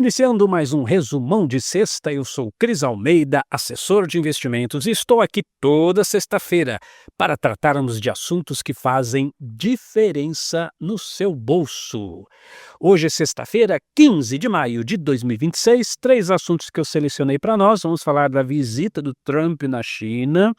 Iniciando mais um resumão de sexta, eu sou Cris Almeida, assessor de investimentos, e estou aqui toda sexta-feira para tratarmos de assuntos que fazem diferença no seu bolso. Hoje é sexta-feira, 15 de maio de 2026, três assuntos que eu selecionei para nós. Vamos falar da visita do Trump na China,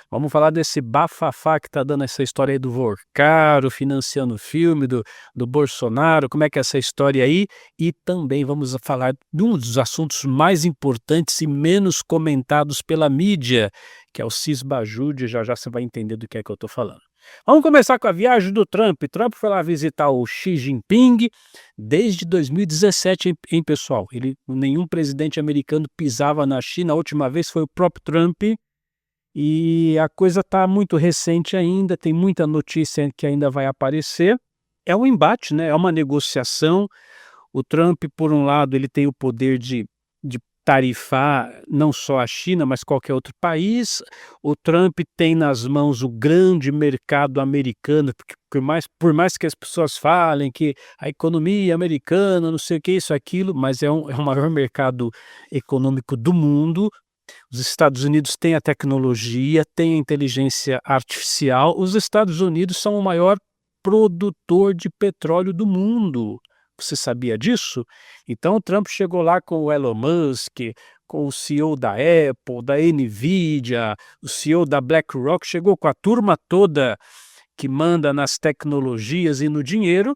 vamos falar desse bafafá que está dando essa história aí do Vorcaro, financiando o filme do Bolsonaro, como é que é essa história aí, e também vamos falar de um dos assuntos mais importantes e menos comentados pela mídia, que é o Cisbajude. Já já você vai entender do que é que eu estou falando. Vamos começar com a viagem do Trump. Trump foi lá visitar o Xi Jinping desde 2017, hein, pessoal? Nenhum presidente americano pisava na China, a última vez foi o próprio Trump, e a coisa está muito recente ainda, tem muita notícia que ainda vai aparecer. É um embate, né? É uma negociação. O Trump, por um lado, ele tem o poder de tarifar não só a China, mas qualquer outro país. O Trump tem nas mãos o grande mercado americano, porque por mais que as pessoas falem que a economia americana, não sei o que, isso, aquilo, mas é o maior mercado econômico do mundo. Os Estados Unidos têm a tecnologia, têm a inteligência artificial. Os Estados Unidos são o maior produtor de petróleo do mundo. Você sabia disso? Então o Trump chegou lá com o Elon Musk, com o CEO da Apple, da Nvidia, o CEO da BlackRock, chegou com a turma toda que manda nas tecnologias e no dinheiro.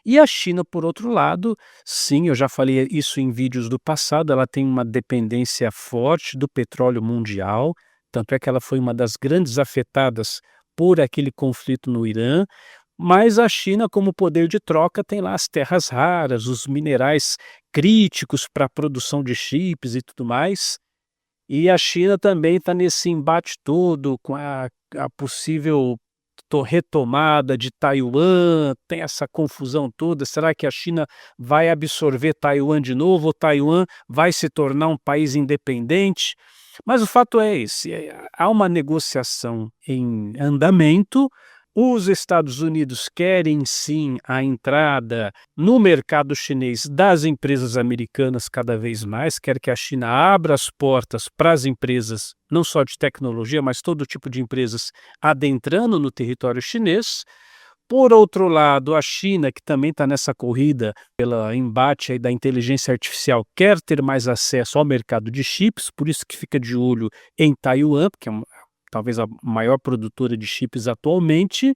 E a China, por outro lado, sim, eu já falei isso em vídeos do passado, ela tem uma dependência forte do petróleo mundial, tanto é que ela foi uma das grandes afetadas por aquele conflito no Irã. Mas a China, como poder de troca, tem lá as terras raras, os minerais críticos para a produção de chips e tudo mais. E a China também está nesse embate todo com a possível retomada de Taiwan, tem essa confusão toda. Será que a China vai absorver Taiwan de novo ou Taiwan vai se tornar um país independente? Mas o fato é esse, há uma negociação em andamento. Os Estados Unidos querem sim a entrada no mercado chinês das empresas americanas cada vez mais, quer que a China abra as portas para as empresas, não só de tecnologia, mas todo tipo de empresas adentrando no território chinês. Por outro lado, a China, que também está nessa corrida pelo embate aí da inteligência artificial, quer ter mais acesso ao mercado de chips, por isso que fica de olho em Taiwan, que é talvez a maior produtora de chips atualmente,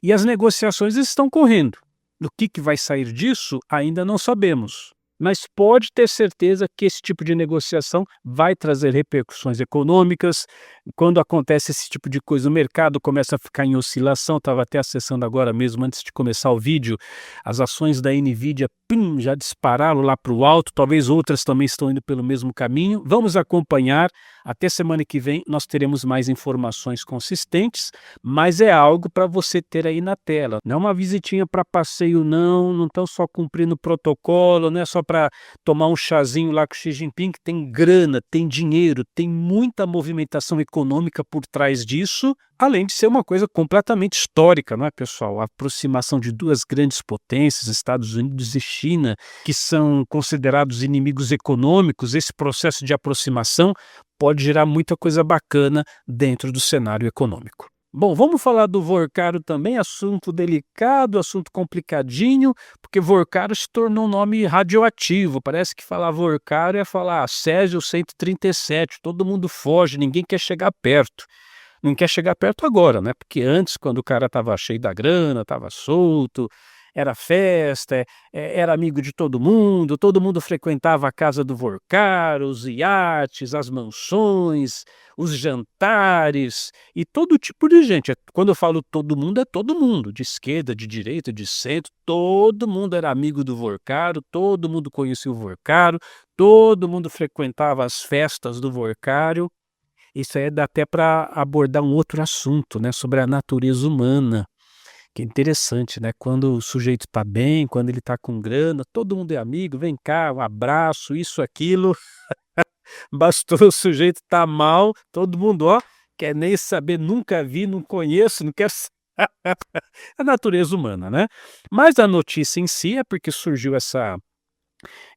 e as negociações estão correndo. O que vai sair disso, ainda não sabemos. Mas pode ter certeza que esse tipo de negociação vai trazer repercussões econômicas. Quando acontece esse tipo de coisa, o mercado começa a ficar em oscilação. Estava até acessando agora mesmo, antes de começar o vídeo, as ações da Nvidia já dispararam lá para o alto. Talvez outras também estão indo pelo mesmo caminho. Vamos acompanhar. Até semana que vem nós teremos mais informações consistentes, mas é algo para você ter aí na tela. Não é uma visitinha para passeio, não estão só cumprindo o protocolo, não é só para tomar um chazinho lá com o Xi Jinping, que tem grana, tem dinheiro, tem muita movimentação econômica por trás disso, além de ser uma coisa completamente histórica, não é, pessoal? A aproximação de duas grandes potências, Estados Unidos e China, que são considerados inimigos econômicos. Esse processo de aproximação pode gerar muita coisa bacana dentro do cenário econômico. Bom, vamos falar do Vorcaro também, assunto delicado, assunto complicadinho, porque Vorcaro se tornou um nome radioativo. Parece que falar Vorcaro é falar Césio 137, todo mundo foge, ninguém quer chegar perto. Não quer chegar perto agora, né? Porque antes, quando o cara estava cheio da grana, estava solto, era festa, era amigo de todo mundo frequentava a casa do Vorcaro, os iates, as mansões, os jantares e todo tipo de gente. Quando eu falo todo mundo, é todo mundo, de esquerda, de direita, de centro, todo mundo era amigo do Vorcaro, todo mundo conhecia o Vorcaro, todo mundo frequentava as festas do Vorcaro. Isso aí dá até para abordar um outro assunto, né, sobre a natureza humana, que é interessante, né? Quando o sujeito está bem, quando ele está com grana, todo mundo é amigo, vem cá, um abraço, isso, aquilo. Bastou o sujeito estar mal, todo mundo, ó, quer nem saber, nunca vi, não conheço, não quer. A natureza humana, né? Mas a notícia em si é porque surgiu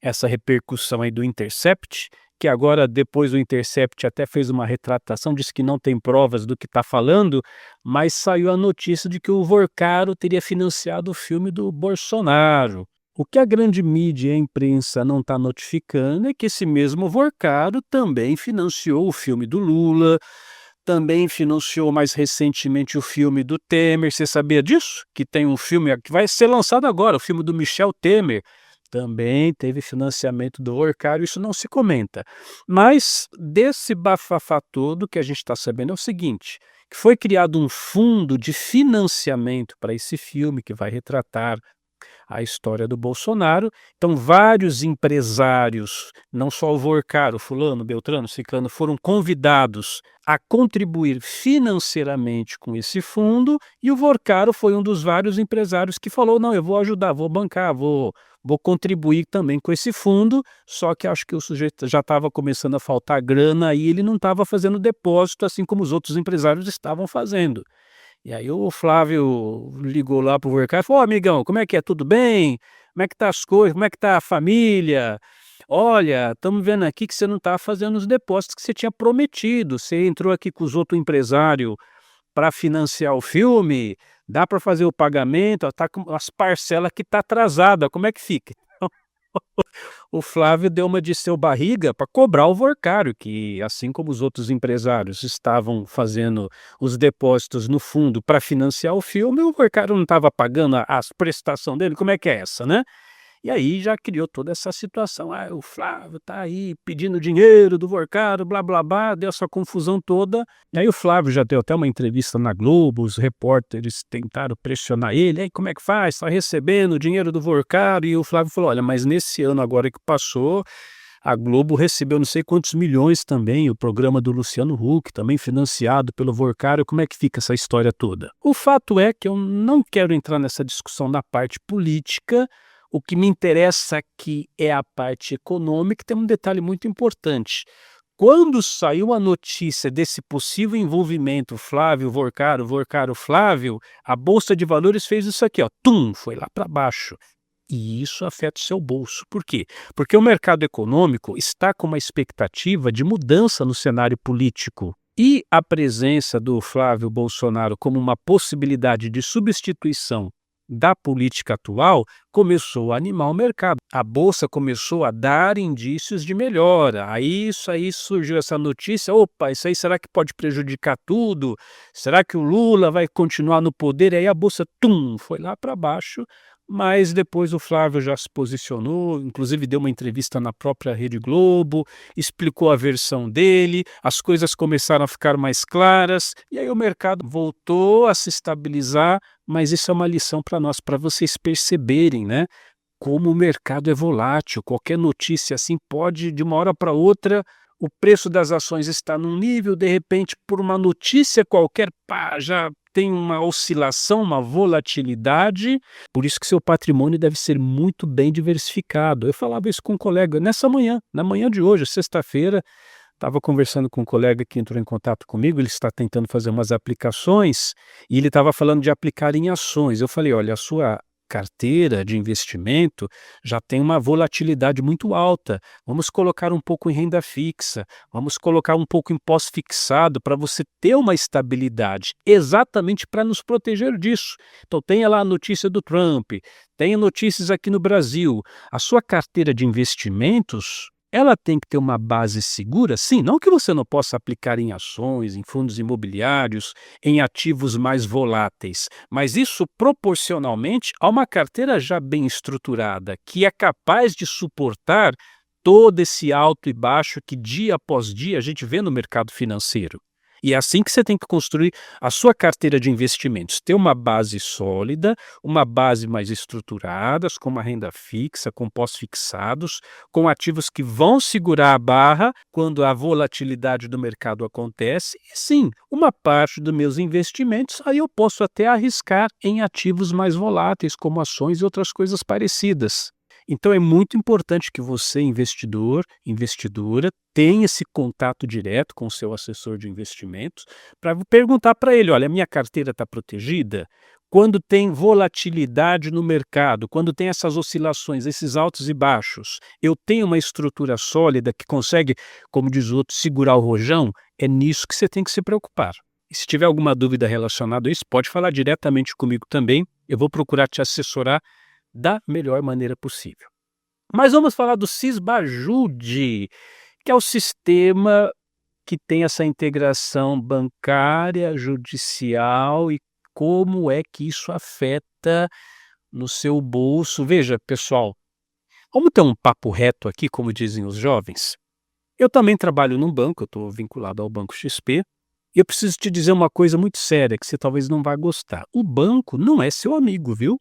essa repercussão aí do Intercept, que agora depois o Intercept até fez uma retratação, disse que não tem provas do que está falando, mas saiu a notícia de que o Vorcaro teria financiado o filme do Bolsonaro. O que a grande mídia e a imprensa não está notificando é que esse mesmo Vorcaro também financiou o filme do Lula, também financiou mais recentemente o filme do Temer. Você sabia disso? Que tem um filme que vai ser lançado agora, o filme do Michel Temer. Também teve financiamento do Orcário, isso não se comenta. Mas desse bafafá todo que a gente está sabendo é o seguinte, que foi criado um fundo de financiamento para esse filme que vai retratar a história do Bolsonaro. Então, vários empresários, não só o Vorcaro, fulano, beltrano, ciclano, foram convidados a contribuir financeiramente com esse fundo, e o Vorcaro foi um dos vários empresários que falou: não, eu vou ajudar, vou bancar, vou contribuir também com esse fundo, só que acho que o sujeito já estava começando a faltar grana e ele não estava fazendo depósito, assim como os outros empresários estavam fazendo. E aí o Flávio ligou lá para o Vorcaro e falou: "Ô amigão, como é que é? Tudo bem? Como é que tá as coisas? Como é que tá a família? Olha, estamos vendo aqui que você não está fazendo os depósitos que você tinha prometido. Você entrou aqui com os outros empresários para financiar o filme, dá para fazer o pagamento, está com as parcelas que está atrasada, como é que fica?" O Flávio deu uma de seu barriga para cobrar o Vorcário, que, assim como os outros empresários estavam fazendo os depósitos no fundo para financiar o filme, o Vorcário não estava pagando as prestação dele, como é que é essa, né? E aí já criou toda essa situação, o Flávio está aí pedindo dinheiro do Vorcaro, blá blá blá, deu essa confusão toda. E aí o Flávio já deu até uma entrevista na Globo, os repórteres tentaram pressionar ele: "Aí como é que faz? Está recebendo o dinheiro do Vorcaro?" E o Flávio falou: "Olha, mas nesse ano agora que passou, a Globo recebeu não sei quantos milhões também, o programa do Luciano Huck, também financiado pelo Vorcaro, como é que fica essa história toda?" O fato é que eu não quero entrar nessa discussão na parte política. O que me interessa aqui é a parte econômica, tem um detalhe muito importante. Quando saiu a notícia desse possível envolvimento Flávio Vorcaro, Vorcaro Flávio, a bolsa de valores fez isso aqui, ó, tum, foi lá para baixo. E isso afeta o seu bolso. Por quê? Porque o mercado econômico está com uma expectativa de mudança no cenário político. E a presença do Flávio Bolsonaro como uma possibilidade de substituição da política atual começou a animar o mercado. A bolsa começou a dar indícios de melhora. Aí isso aí surgiu essa notícia: opa, isso aí será que pode prejudicar tudo? Será que o Lula vai continuar no poder? E aí a bolsa, tum, foi lá para baixo. Mas depois o Flávio já se posicionou, inclusive deu uma entrevista na própria Rede Globo, explicou a versão dele, as coisas começaram a ficar mais claras, e aí o mercado voltou a se estabilizar. Mas isso é uma lição para nós, para vocês perceberem, né, como o mercado é volátil. Qualquer notícia assim pode, de uma hora para outra, o preço das ações está num nível, de repente, por uma notícia qualquer, pá, já tem uma oscilação, uma volatilidade. Por isso que seu patrimônio deve ser muito bem diversificado. Eu falava isso com um colega nessa manhã, na manhã de hoje, sexta-feira. Estava conversando com um colega que entrou em contato comigo, ele está tentando fazer umas aplicações, e ele estava falando de aplicar em ações. Eu falei: "Olha, a sua carteira de investimento já tem uma volatilidade muito alta, vamos colocar um pouco em renda fixa, vamos colocar um pouco em pós-fixado para você ter uma estabilidade, exatamente para nos proteger disso." Então tenha lá a notícia do Trump, tenha notícias aqui no Brasil. A sua carteira de investimentos, ela tem que ter uma base segura, sim, não que você não possa aplicar em ações, em fundos imobiliários, em ativos mais voláteis, mas isso proporcionalmente a uma carteira já bem estruturada, que é capaz de suportar todo esse alto e baixo que dia após dia a gente vê no mercado financeiro. E é assim que você tem que construir a sua carteira de investimentos, ter uma base sólida, uma base mais estruturada, com uma renda fixa, com pós-fixados, com ativos que vão segurar a barra quando a volatilidade do mercado acontece. E sim, uma parte dos meus investimentos, aí eu posso até arriscar em ativos mais voláteis, como ações e outras coisas parecidas. Então é muito importante que você, investidor, investidora, tenha esse contato direto com o seu assessor de investimentos para perguntar para ele: "Olha, a minha carteira está protegida? quando tem volatilidade no mercado, quando tem essas oscilações, esses altos e baixos, eu tenho uma estrutura sólida que consegue, como diz o outro, segurar o rojão, é nisso que você tem que se preocupar. E se tiver alguma dúvida relacionada a isso, pode falar diretamente comigo também, eu vou procurar te assessorar da melhor maneira possível. Mas vamos falar do Sisbajude, que é o sistema que tem essa integração bancária, judicial e como é que isso afeta no seu bolso. Veja, pessoal, vamos ter um papo reto aqui, como dizem os jovens. Eu também trabalho num banco, eu estou vinculado ao Banco XP, e eu preciso te dizer uma coisa muito séria que você talvez não vá gostar. O banco não é seu amigo, viu?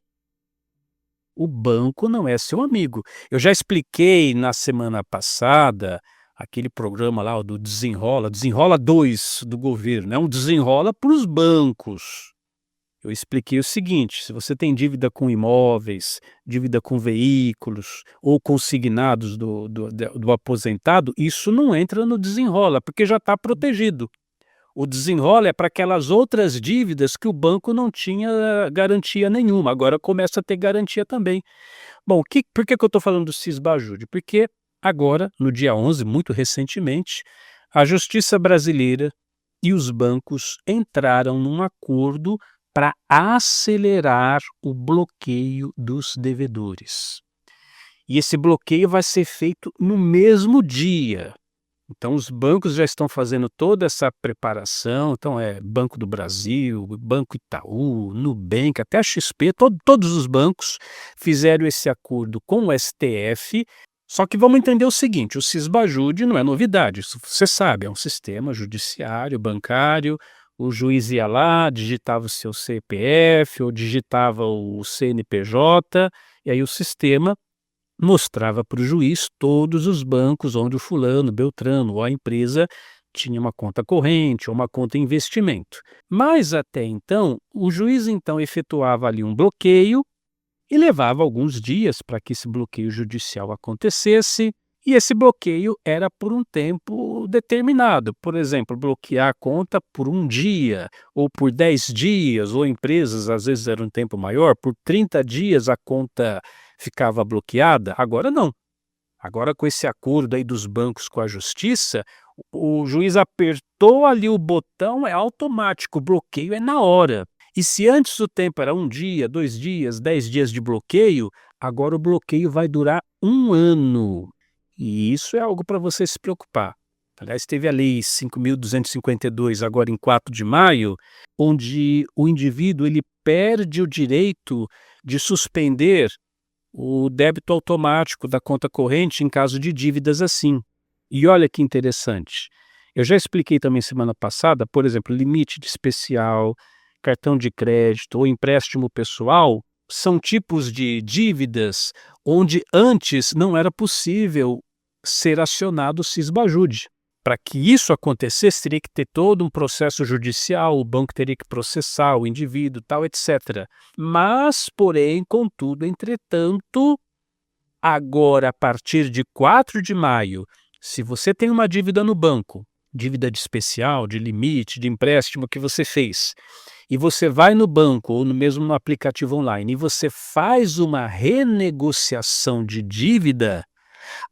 O banco não é seu amigo. Eu já expliquei na semana passada, aquele programa lá o do Desenrola, Desenrola 2 do governo, é um desenrola para os bancos. Eu expliquei o seguinte: se você tem dívida com imóveis, dívida com veículos ou consignados do aposentado, isso não entra no Desenrola, porque já está protegido. O Desenrola é para aquelas outras dívidas que o banco não tinha garantia nenhuma, agora começa a ter garantia também. Bom, por que eu estou falando do Sisbajude? Porque agora, no dia 11, muito recentemente, a Justiça Brasileira e os bancos entraram num acordo para acelerar o bloqueio dos devedores. E esse bloqueio vai ser feito no mesmo dia. Então os bancos já estão fazendo toda essa preparação, então Banco do Brasil, Banco Itaú, Nubank, até a XP, todos os bancos fizeram esse acordo com o STF, só que vamos entender o seguinte: o Sisbajude não é novidade, isso você sabe, é um sistema judiciário, bancário, o juiz ia lá, digitava o seu CPF ou digitava o CNPJ, e aí o sistema mostrava para o juiz todos os bancos onde o fulano, Beltrano ou a empresa tinha uma conta corrente ou uma conta em investimento. Mas até então, o juiz então efetuava ali um bloqueio e levava alguns dias para que esse bloqueio judicial acontecesse, e esse bloqueio era por um tempo determinado. Por exemplo, bloquear a conta por um dia, ou por 10 dias, ou empresas às vezes era um tempo maior, por 30 dias a conta ficava bloqueada. Agora não. Agora, com esse acordo aí dos bancos com a justiça, o juiz apertou ali o botão, é automático, o bloqueio é na hora. E se antes o tempo era um dia, 2 dias, 10 dias de bloqueio, agora o bloqueio vai durar 1 ano. E isso é algo para você se preocupar. Aliás, teve a Lei 5.252, agora em 4 de maio, onde o indivíduo ele perde o direito de suspender o débito automático da conta corrente em caso de dívidas assim. E olha que interessante, eu já expliquei também semana passada, por exemplo, limite de especial, cartão de crédito ou empréstimo pessoal, são tipos de dívidas onde antes não era possível ser acionado o Sisbajude. Para que isso acontecesse, teria que ter todo um processo judicial, o banco teria que processar o indivíduo, tal, etc. Mas, porém, contudo, entretanto, agora, a partir de 4 de maio, se você tem uma dívida no banco, dívida de especial, de limite, de empréstimo que você fez, e você vai no banco ou mesmo no aplicativo online e você faz uma renegociação de dívida,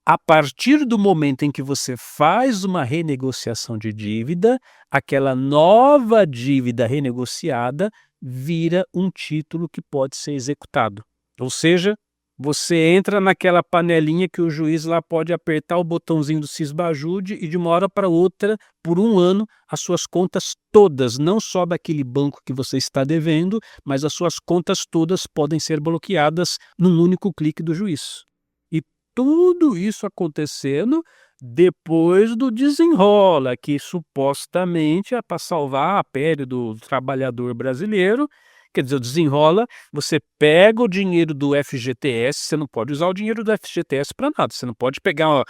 a partir do momento em que você faz uma renegociação de dívida, aquela nova dívida renegociada vira um título que pode ser executado. Ou seja, você entra naquela panelinha que o juiz lá pode apertar o botãozinho do Sisbajude e de uma hora para outra, por 1 ano, as suas contas todas, não só daquele banco que você está devendo, mas as suas contas todas podem ser bloqueadas num único clique do juiz. E tudo isso acontecendo depois do desenrola, que supostamente é para salvar a pele do trabalhador brasileiro. Quer dizer, o desenrola, você pega o dinheiro do FGTS, você não pode usar o dinheiro do FGTS para nada, você não pode pegar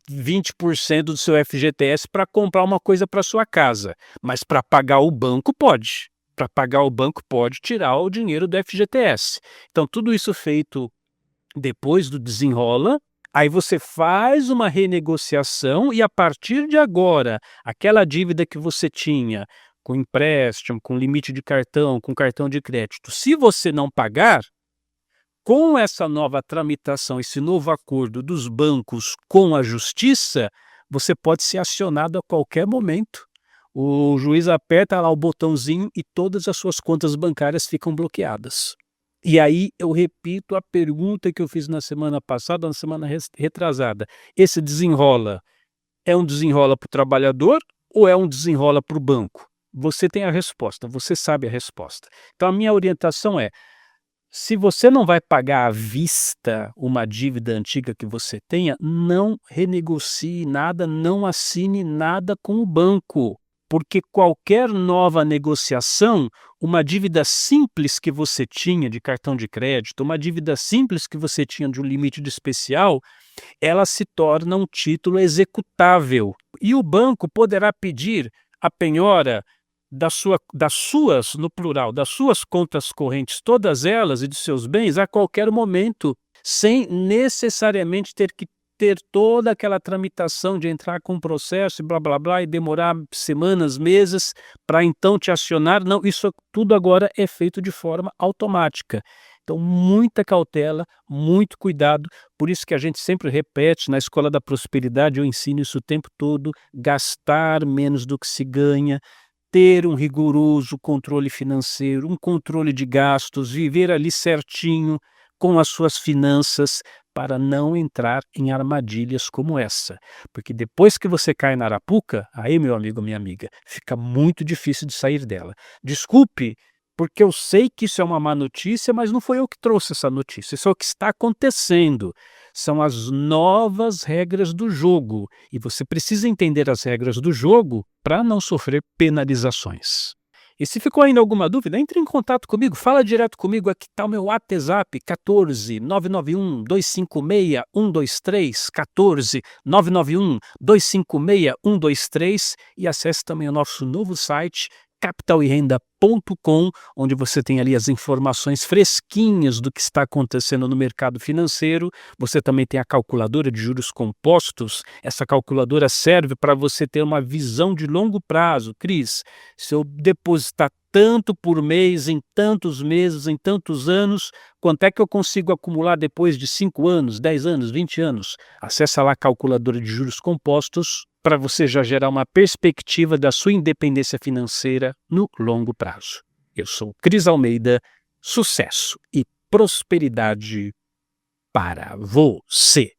20% do seu FGTS para comprar uma coisa para sua casa, mas para pagar o banco pode. Para pagar o banco pode tirar o dinheiro do FGTS. Então tudo isso feito depois do desenrola, aí você faz uma renegociação e a partir de agora, aquela dívida que você tinha com empréstimo, com limite de cartão, com cartão de crédito. Se você não pagar, com essa nova tramitação, esse novo acordo dos bancos com a justiça, você pode ser acionado a qualquer momento. O juiz aperta lá o botãozinho e todas as suas contas bancárias ficam bloqueadas. E aí eu repito a pergunta que eu fiz na semana passada, na semana retrasada. Esse desenrola é um desenrola para o trabalhador ou é um desenrola para o banco? Você tem a resposta, você sabe a resposta. Então a minha orientação é: se você não vai pagar à vista uma dívida antiga que você tenha, não renegocie nada, não assine nada com o banco, porque qualquer nova negociação, uma dívida simples que você tinha de cartão de crédito, uma dívida simples que você tinha de um limite de especial, ela se torna um título executável. E o banco poderá pedir a penhora das suas, no plural, das suas contas correntes, todas elas e dos seus bens a qualquer momento, sem necessariamente ter que ter toda aquela tramitação de entrar com um processo e blá blá blá e demorar semanas, meses para então te acionar. Não, isso tudo agora é feito de forma automática. Então, muita cautela, muito cuidado. Por isso que a gente sempre repete, na Escola da Prosperidade, eu ensino isso o tempo todo: gastar menos do que se ganha, ter um rigoroso controle financeiro, um controle de gastos, viver ali certinho com as suas finanças para não entrar em armadilhas como essa. Porque depois que você cai na arapuca, aí, meu amigo, minha amiga, fica muito difícil de sair dela. Desculpe, porque eu sei que isso é uma má notícia, mas não foi eu que trouxe essa notícia, isso é o que está acontecendo. São as novas regras do jogo, e você precisa entender as regras do jogo para não sofrer penalizações. E se ficou ainda alguma dúvida, entre em contato comigo, fala direto comigo, aqui está o meu WhatsApp, 14 991 256 123, 14 991 256 123, e acesse também o nosso novo site, capitalerenda.com, onde você tem ali as informações fresquinhas do que está acontecendo no mercado financeiro. Você também tem a calculadora de juros compostos. Essa calculadora serve para você ter uma visão de longo prazo. Cris, se eu depositar tanto por mês, em tantos meses, em tantos anos, quanto é que eu consigo acumular depois de 5 anos, 10 anos, 20 anos? Acesse lá a calculadora de juros compostos para você já gerar uma perspectiva da sua independência financeira no longo prazo. Eu sou Cris Almeida, sucesso e prosperidade para você.